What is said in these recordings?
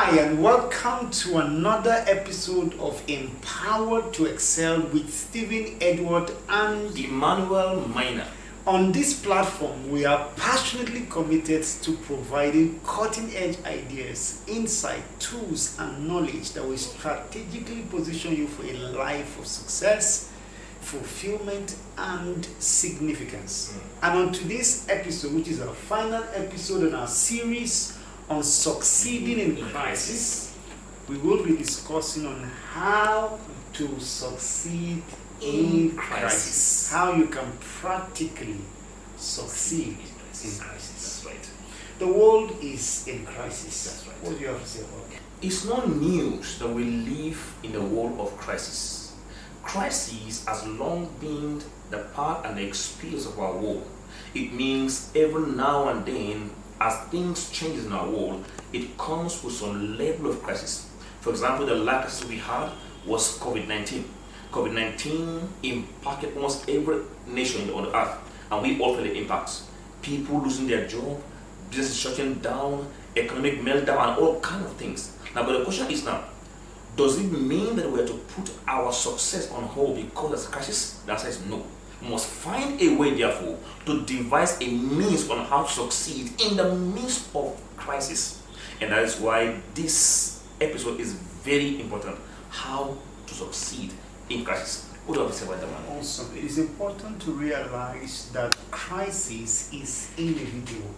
Hi, and welcome to another episode of Empowered to Excel with Stephen Edward and Emmanuel Maina. On this platform, we are passionately committed to providing cutting-edge ideas, insight, tools, and knowledge that will strategically position you for a life of success, fulfillment, and significance. And on today's episode, which is our final episode in our series on succeeding in crisis, we will be discussing on how to succeed in crisis. How you can practically succeed in crisis. That's right. The world is in crisis. That's right. What do you have to say about it? It's not news that we live in a world of crisis. Crisis has long been the part and the experience of our world. It means every now and then, as things change in our world, it comes with some level of crisis. For example, the last crisis we had was COVID-19. COVID-19 impacted almost every nation on the earth, and we all felt the impacts. People losing their job, business shutting down, economic meltdown, and all kinds of things. Now, but the question is now, does it mean that we have to put our success on hold because there's a crisis? The answer is no. We must find a way, therefore, to devise a means on how to succeed in the midst of crisis. And that is why this episode is very important. How to succeed in crisis. What do you have to say about that one? Awesome. It is important to realize that crisis is inevitable.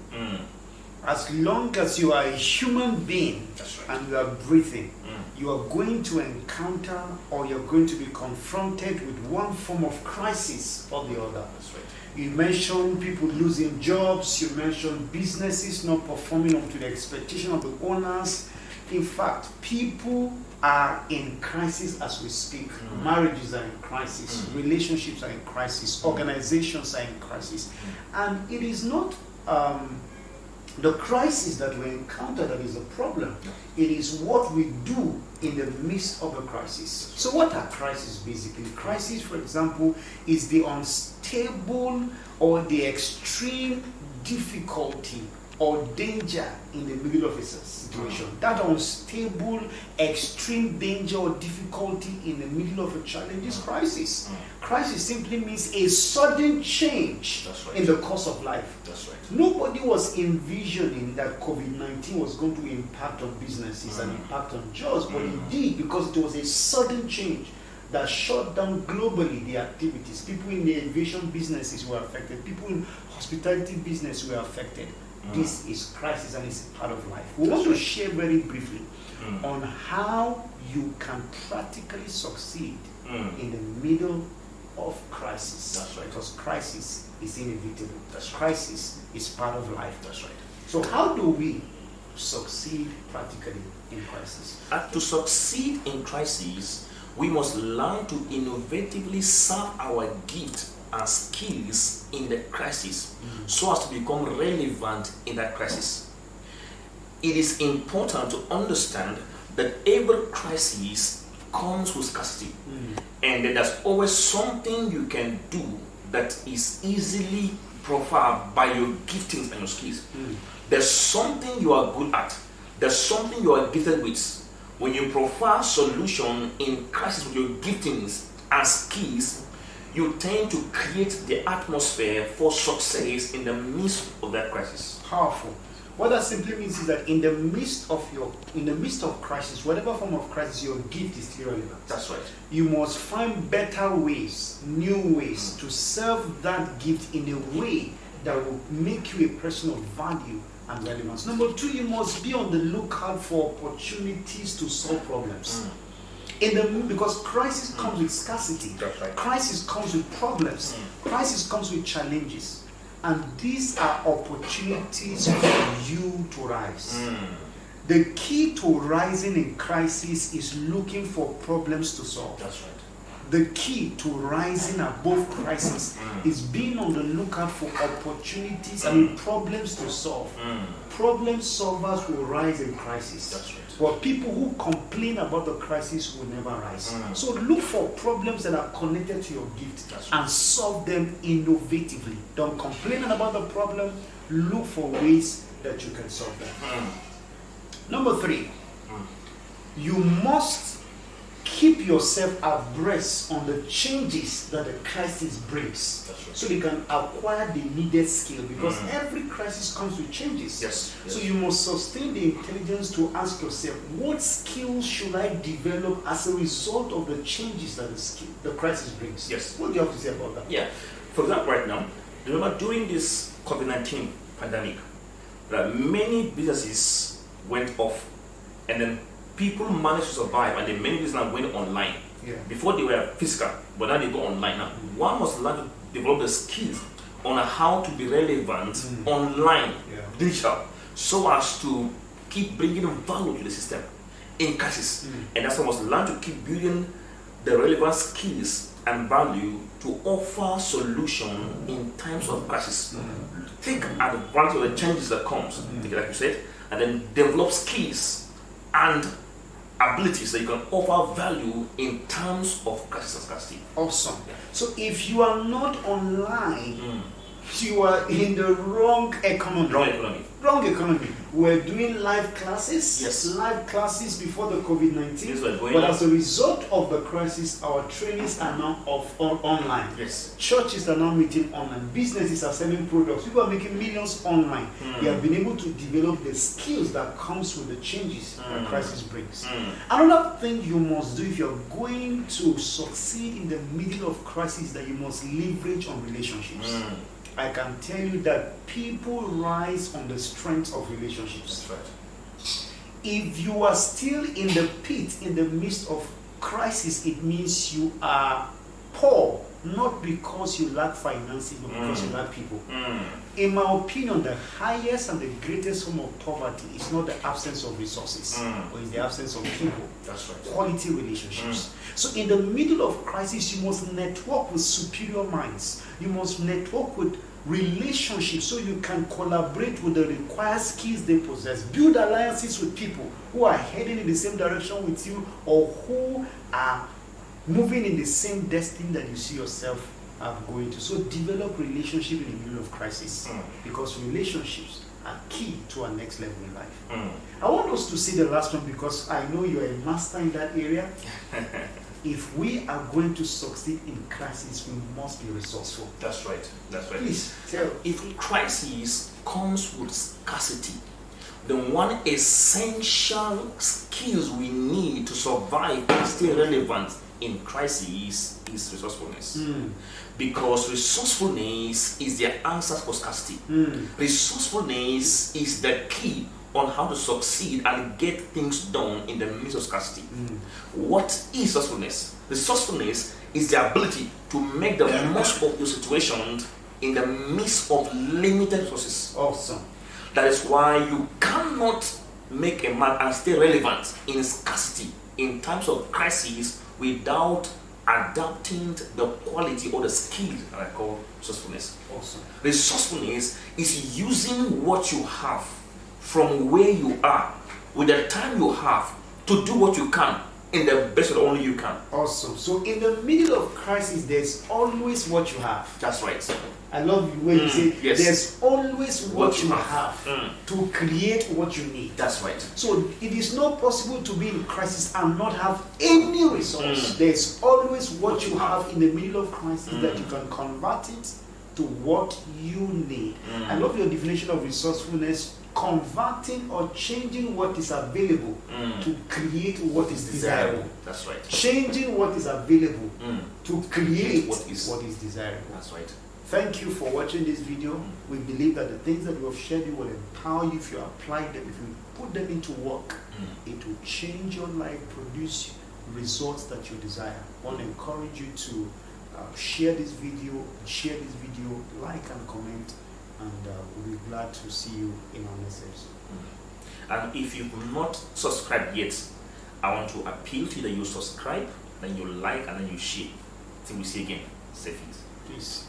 As long as you are a human being, That's right. and you are breathing, you are going to encounter or you're going to be confronted with one form of crisis or the other. That's right. You mentioned people losing jobs, you mentioned businesses not performing up to the expectation of the owners. In fact, people are in crisis as we speak. Marriages are in crisis, relationships are in crisis, organizations are in crisis. And it is not the crisis that we encounter that is a problem. It is what we do in the midst of a crisis. So what are crises basically? Crisis, for example, is the unstable or the extreme difficulty or danger in the middle of a situation. That unstable, extreme danger or difficulty in the middle of a challenge is crisis. Crisis simply means a sudden change in the course of life. That's right. Nobody was envisioning that COVID-19 was going to impact on businesses and impact on jobs, but it did, because it was a sudden change that shut down globally the activities. People in the aviation businesses were affected. People in hospitality business were affected. This is crisis and it's part of life. We want to share very briefly on how you can practically succeed in the middle of crisis. That's right. Because crisis is inevitable. That's right. Crisis is part of life. That's right. So how do we succeed practically in crisis? To succeed in crisis, we must learn to innovatively serve our gift and skills in the crisis so as to become relevant in that crisis. It is important to understand that every crisis comes with scarcity, and that there's always something you can do that is easily profiled by your giftings and your skills. There's something you are good at. There's something you are gifted with. When you profile solution in crisis with your giftings and skills, you tend to create the atmosphere for success in the midst of that crisis. Powerful. What that simply means is that in the midst of crisis, whatever form of crisis, your gift is still relevant. That's right. You must find better ways, new ways to serve that gift in a way that will make you a person of value and relevance. Number two, you must be on the lookout for opportunities to solve problems. Because crisis comes with scarcity. That's right. Crisis comes with problems. Crisis comes with challenges. And these are opportunities for you to rise. The key to rising in crisis is looking for problems to solve. That's right. The key to rising above crisis is being on the lookout for opportunities and problems to solve. Problem solvers will rise in crisis. That's right. But people who complain about the crisis will never rise. So look for problems that are connected to your gift and solve them innovatively. Don't complain about the problem. Look for ways that you can solve them. Number three, You must keep yourself abreast on the changes that the crisis brings, That's right. so you can acquire the needed skill, because every crisis comes with changes. Yes. So you must sustain the intelligence to ask yourself, what skills should I develop as a result of the changes that the crisis brings? Yes. What do you have to say about that? Yeah. For example, right now, remember during this COVID-19 pandemic, many businesses went off, and then people managed to survive, and the many businesses now went online. Yeah. Before they were physical, but now they go online. Now, one must learn to develop the skills on how to be relevant online, digital, so as to keep bringing value to the system in crisis. And that's why we must learn to keep building the relevant skills and value to offer solution in times of crisis. Take advantage of the changes that comes, like you said, and then develop skills and abilities that you can offer value in terms of crisis and scarcity. Awesome. So if you are not online, you are in the wrong economy. Wrong economy. We're doing live classes. Yes. Live classes before the COVID-19. Yes, we're going but on. as a result of the crisis, our trainings are now online. Yes. Churches are now meeting online. Businesses are selling products. People are making millions online. They have been able to develop the skills that comes with the changes that crisis brings. Another thing you must do if you're going to succeed in the middle of crisis, that you must leverage on relationships. I can tell you that people rise on the strength of relationships. That's right. If you are still in the pit, in the midst of crisis, it means you are poor, not because you lack finances, but because you lack people. In my opinion, the highest and the greatest form of poverty is not the absence of resources, but it's the absence of people. That's right. Quality relationships. So in the middle of crisis, you must network with superior minds. You must network with relationships so you can collaborate with the required skills they possess. Build alliances with people who are heading in the same direction with you, or who are moving in the same destiny that you see yourself going to. So develop relationship in the middle of crisis, because relationships are key to our next level in life. I want us to see the last one, because I know you're a master in that area. If we are going to succeed in crisis, we must be resourceful. That's right. That's right. Please tell. If crisis comes with scarcity, then one essential skills we need to survive and stay relevant in crisis is resourcefulness. Because resourcefulness is the answer for scarcity. Resourcefulness is the key on how to succeed and get things done in the midst of scarcity. What is resourcefulness? Resourcefulness is the ability to make the most of your situation in the midst of limited resources. Awesome. That is why you cannot make a man and stay relevant in scarcity in times of crisis without adapting the quality or the skill that I call resourcefulness. Awesome. Resourcefulness is using what you have from where you are with the time you have to do what you can in the best way only you can. Awesome. So in the middle of crisis, there's always what you have. That's right. I love the way you say yes. there's always what you have Mm. to create what you need. That's right. So it is not possible to be in crisis and not have any resource. There's always what you have in the middle of crisis that you can convert it to what you need. I love your definition of resourcefulness: converting or changing what is available to create what is desirable. That's right. Changing what is available to create what is desirable. That's right. Thank you for watching this video. We believe that the things that we have shared you will empower you if you apply them, if you put them into work. It will change your life, produce results that you desire. I want to encourage you to share this video, like and comment, and we'll be glad to see you in our next episode. And if you've not subscribed yet, I want to appeal to you that you subscribe, then you like, and then you share. Till we see you again. Stay fit. Peace.